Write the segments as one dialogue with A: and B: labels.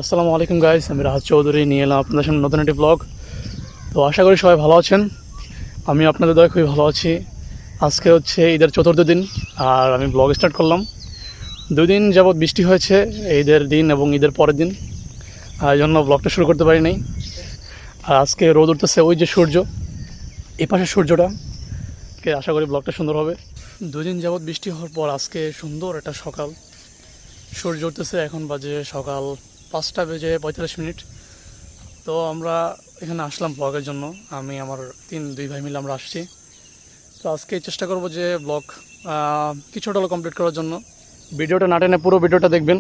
A: আসসালামু আলাইকুম গাইস, আমি রাহাত চৌধুরী নিয়ে এলাম আপনাদের সামনে নতুন একটি ব্লগ। তো আশা করি সবাই ভালো আছেন। আমি আপনাদের দয়া খুবই ভালো আছি। আজকে হচ্ছে ঈদের চতুর্থ দিন আর আমি ব্লগ স্টার্ট করলাম। 2 দিন যাবৎ বৃষ্টি হয়েছে, ঈদের দিন এবং ঈদের পরের দিন, এই জন্য ব্লগটা শুরু করতে পারি নাই। আর আজকে রোদ উঠতেছে, ওই যে সূর্য, এই পাশে সূর্যটা, আশা করি ব্লগটা সুন্দর হবে। 2 দিন যাবৎ বৃষ্টি হওয়ার পর আজকে সুন্দর একটা সকাল, সূর্য উঠতেছে। এখন বাজে সকাল 5:45। তো আমরা এখানে আসলাম ব্লগের জন্য, আমি আমার 2 ভাই মিলে আমরা আসছি। তো আজকে চেষ্টা করব যে ব্লগ কিছুটা হলো কমপ্লিট করার জন্য। ভিডিওটা না টেনে পুরো ভিডিওটা দেখবেন।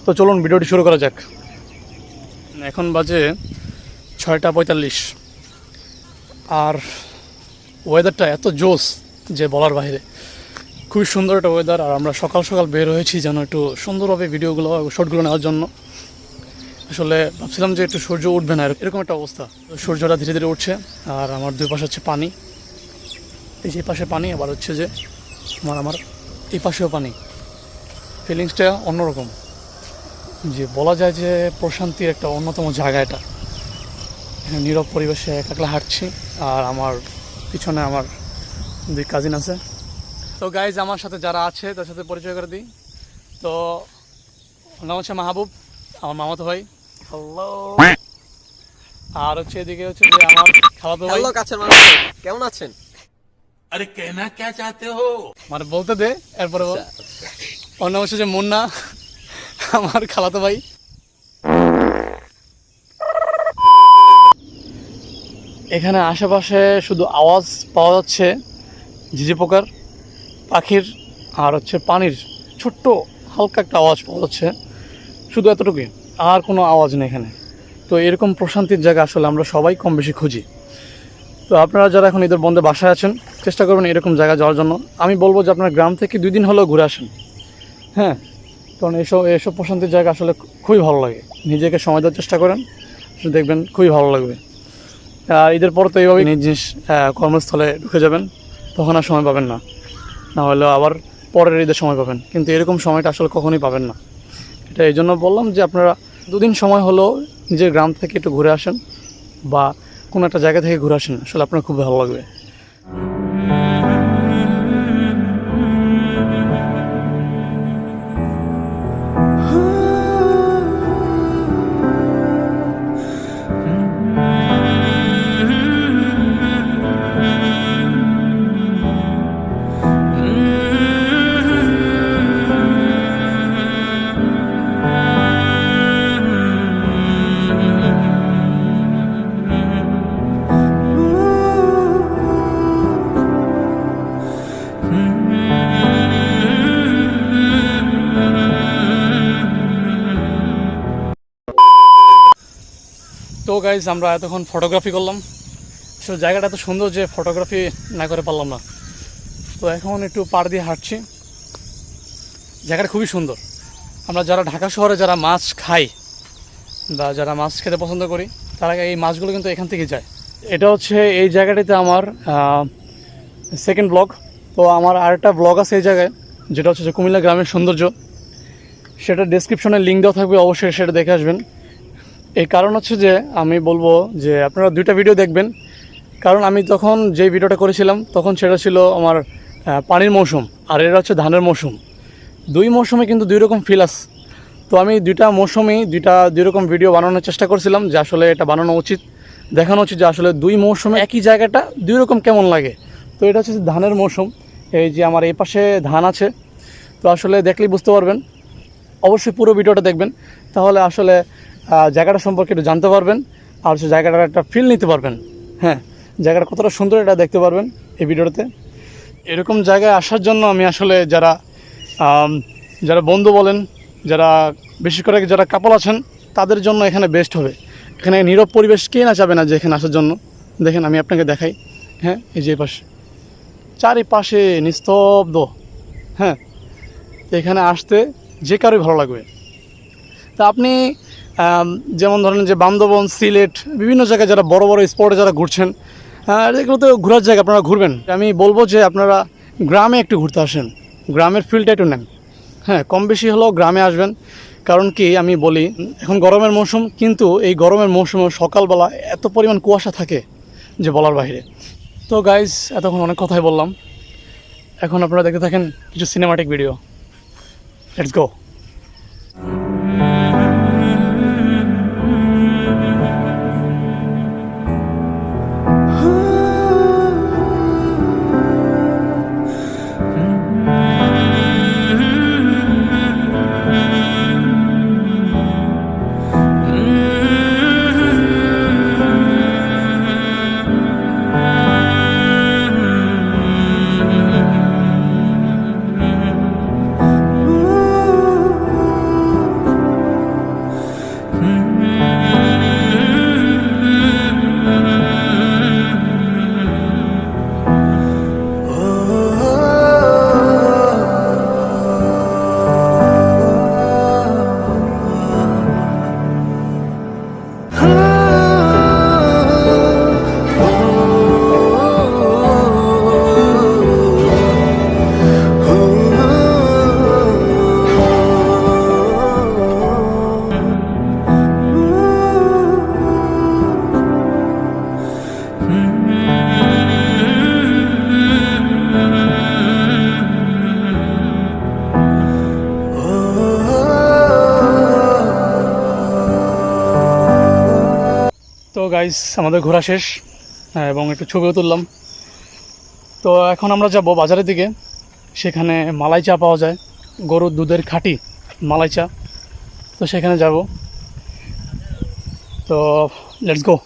A: তো চলুন ভিডিওটি শুরু করা যাক। এখন বাজে 6:45 আর ওয়েদারটা এত জোস যে বলার বাইরে। খুবই সুন্দর একটা ওয়েদার, আর আমরা সকাল সকাল বের হয়েছি যেন একটু সুন্দরভাবে ভিডিওগুলো শর্টগুলো নেওয়ার জন্য। আসলে ভাবছিলাম যে একটু সূর্য উঠবে না, এরকম একটা অবস্থা। সূর্যটা ধীরে ধীরে উঠছে আর আমার 2 পাশে হচ্ছে পানি। এই যে পাশে পানি, আবার হচ্ছে যে আমার এই পাশেও পানি। ফিলিংসটা অন্যরকম, যে বলা যায় যে প্রশান্তির একটা অন্যতম জায়গা এটা। এখানে নীরব পরিবেশে একলা হাঁটছি, আর আমার পিছনে আমার 2 কাজিন আছে। তো গাইজ, আমার সাথে যারা আছে তার সাথে পরিচয় করে দিই। তো নাম হচ্ছে মাহবুব, আমার মামাতো ভাই। হ্যালো। আর হচ্ছে এদিকে হচ্ছে যে আমার খালাতো ভাই।
B: হ্যালো কাছের মানুষ, কেমন আছেন?
C: আরে কেনা কে চাতে হো,
A: মানে বলতে দে, এরপরে বল। ওর নাম হচ্ছে যে মুন্না, আমার খালাতো ভাই। এখানে আশেপাশে শুধু আওয়াজ পাওয়া যাচ্ছে ঝিঝি পোকার, পাখির, আর হচ্ছে পানির ছোট্ট হালকা একটা আওয়াজ পাওয়া যাচ্ছে, শুধু এতটুকুই, আর কোনো আওয়াজ নেই এখানে। তো এরকম প্রশান্তির জায়গা আসলে আমরা সবাই কম বেশি খুঁজি। তো আপনারা যারা এখন ঈদের বন্ধে বাসায় আছেন, চেষ্টা করবেন এরকম জায়গা যাওয়ার জন্য। আমি বলবো যে আপনার গ্রাম থেকে 2 দিন হলেও ঘুরে আসেন। হ্যাঁ, কারণ এসব প্রশান্তির জায়গা আসলে খুবই ভালো লাগে। নিজেকে সময় দেওয়ার চেষ্টা করেন, দেখবেন খুবই ভালো লাগবে। আর ঈদের পর তো এইভাবেই নিজ নিজ কর্মস্থলে ঢুকে যাবেন, তখন আর সময় পাবেন না। না হলেও আবার পরের ঈদের সময় পাবেন, কিন্তু এরকম সময়টা আসলে কখনোই পাবেন না। এটা এই জন্য বললাম যে আপনারা 2 দিন সময় হলেও নিজের গ্রাম থেকে একটু ঘুরে আসেন, বা কোনো একটা জায়গা থেকে ঘুরে আসেন, আসলে আপনার খুব ভালো লাগবে। তো গাইজ, আমরা এতক্ষণ ফটোগ্রাফি করলাম। আসলে জায়গাটা এত সুন্দর যে ফটোগ্রাফি না করে পারলাম না। তো এখন একটু পাড় দিয়ে হাঁটছি। জায়গাটা খুবই সুন্দর। আমরা যারা ঢাকা শহরে যারা মাছ খাই বা যারা মাছ খেতে পছন্দ করি, তারা এই মাছগুলো কিন্তু এখান থেকে যায়। এটা হচ্ছে এই জায়গাটিতে আমার 2nd ব্লগ। তো আমার আরেকটা ব্লগ আছে এই জায়গায়, যেটা হচ্ছে যে কুমিল্লা গ্রামের সৌন্দর্য। সেটা ডেসক্রিপশনে লিঙ্ক দেওয়া থাকবে, অবশ্যই সেটা দেখে আসবেন। এই কারণ হচ্ছে যে আমি বলবো যে আপনারা 2টা ভিডিও দেখবেন, কারণ আমি তখন যে ভিডিওটা করেছিলাম তখন সেটা ছিল আমার পানির মৌসুম, আর এটা হচ্ছে ধানের মৌসুম। 2 মৌসুমে কিন্তু 2 রকম ফিল আছে। তো আমি 2টা মৌসুমেই 2 রকম ভিডিও বানানোর চেষ্টা করছিলাম, যে আসলে এটা বানানো উচিত, দেখানো উচিত যে আসলে 2 মৌসুমে একই জায়গাটা 2 রকম কেমন লাগে। তো এটা হচ্ছে ধানের মৌসুম। এই যে আমার এই পাশে ধান আছে, তো আসলে দেখলেই বুঝতে পারবেন। অবশ্যই পুরো ভিডিওটা দেখবেন, তাহলে আসলে জায়গাটা সম্পর্কে একটু জানতে পারবেন, আর সে জায়গাটার একটা ফিল নিতে পারবেন। হ্যাঁ, জায়গাটা কতটা সুন্দর এটা দেখতে পারবেন এই ভিডিওতে। এরকম জায়গায় আসার জন্য আমি আসলে যারা বন্ধু বলেন, যারা বিশেষ করে যারা কাপল আছেন, তাদের জন্য এখানে বেস্ট হবে। এখানে নীরব পরিবেশ, কে না যাবে না যে এখানে আসার জন্য। দেখেন, আমি আপনাকে দেখাই। হ্যাঁ, এই যে পাশে চারিপাশে নিস্তব্ধ। হ্যাঁ, এখানে আসতে যে কারোই ভালো লাগবে। তা আপনি যেমন ধরেন যে বান্দরবন, সিলেট, বিভিন্ন জায়গায় যারা বড় বড় স্পটে যারা ঘুরছেন, এগুলো তো ঘোরার জায়গা, আপনারা ঘুরবেন। আমি বলবো যে আপনারা গ্রামে একটু ঘুরতে আসেন, গ্রামের ফিলটা একটু নেন। হ্যাঁ, কম বেশি হলেও গ্রামে আসবেন, কারণ কি আমি বলি, এখন গরমের মৌসুম, কিন্তু এই গরমের মৌসুমে সকালবেলা এত পরিমাণ কুয়াশা থাকে যে বলার বাইরে। তো গাইজ, এতক্ষণ অনেক কথাই বললাম, এখন আপনারা দেখতে থাকেন কিছু সিনেমাটিক ভিডিও। Let's go. তো গাইস, আমাদের ঘোরা শেষ, এবং একটু ছবিও তুললাম। তো এখন আমরা যাব বাজারের দিকে, সেখানে মালাই চা পাওয়া যায়, গরুর দুধের খাঁটি মালাই চা। তো সেখানে যাব। তো let's go.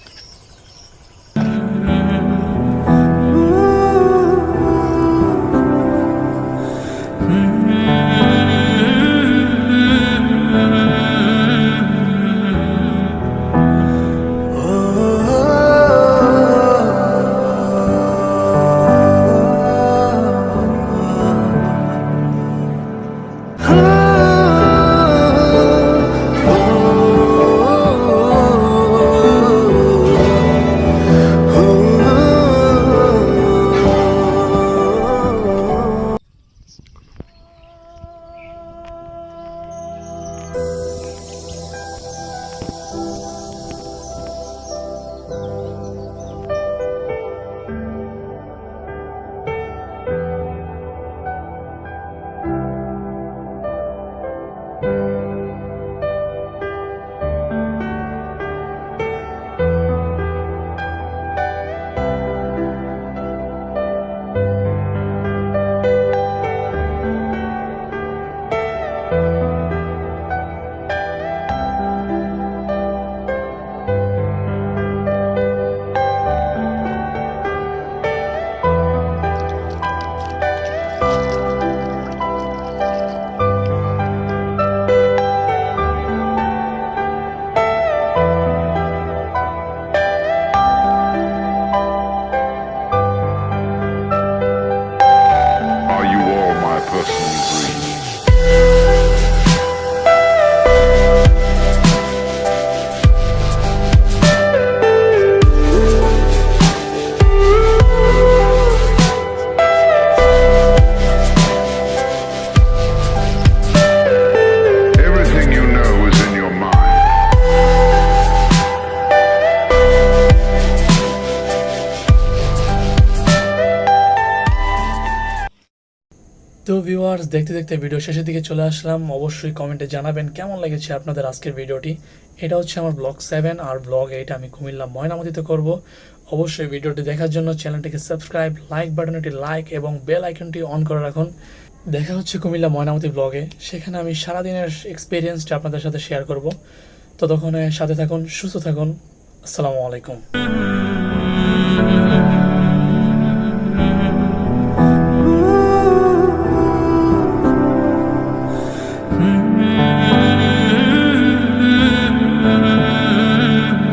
D: Are you all my personal dreams? Everything you know is in your mind.
A: তো ভিউয়ার্স, দেখতে দেখতে ভিডিও শেষের দিকে চলে আসলাম। অবশ্যই কমেন্টে জানাবেন কেমন লেগেছে আপনাদের আজকের ভিডিওটি। এটা হচ্ছে আমার ব্লগ 7, আর ব্লগ 8 আমি কুমিল্লা ময়নামতিতে করব। অবশ্যই ভিডিওটি দেখার জন্য চ্যানেলটিকে সাবস্ক্রাইব, লাইক বাটনটি লাইক এবং বেল আইকনটি অন করে রাখুন। দেখা হচ্ছে কুমিল্লা ময়নামতি ব্লগে, সেখানে আমি সারাদিনের এক্সপিরিয়েন্সটা আপনাদের সাথে শেয়ার করব। ততক্ষণে সাথে থাকুন, সুস্থ থাকুন। আসসালামু আলাইকুম।